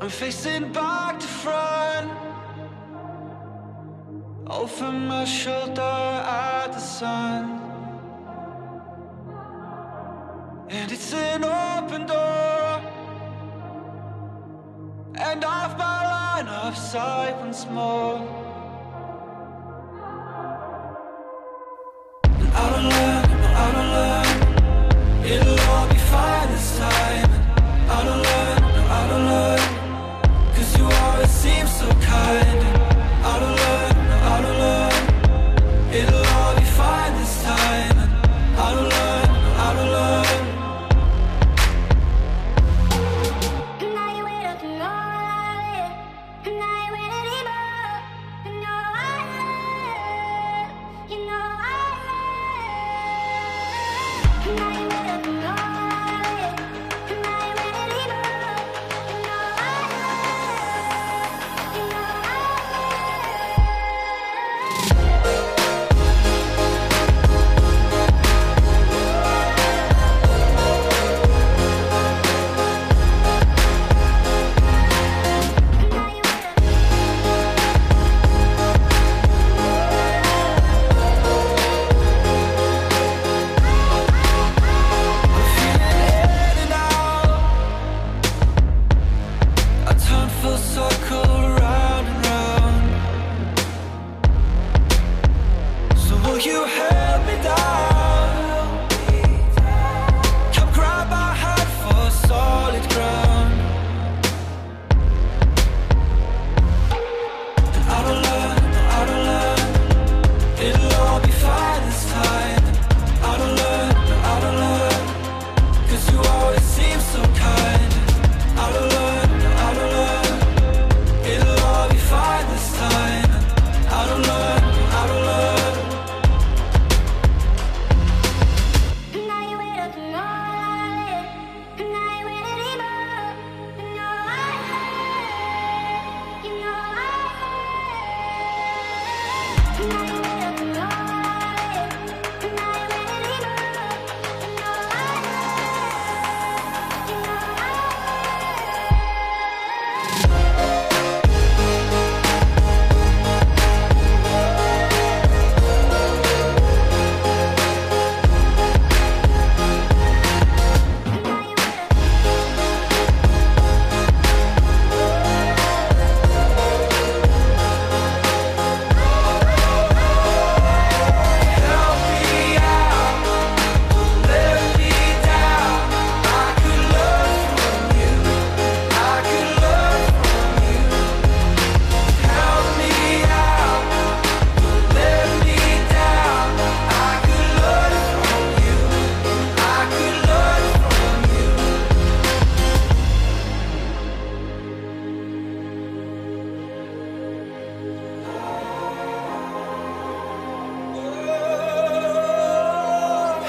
I'm facing back to front, over my shoulder at the sun. And it's an open door, and off my line of sight once more. And I don't learn, it'll all be fine this time. And I don't learn, 'cause you always seem so kind. And I don't learn, it'll all be fine this time. And I don't learn.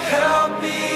Help me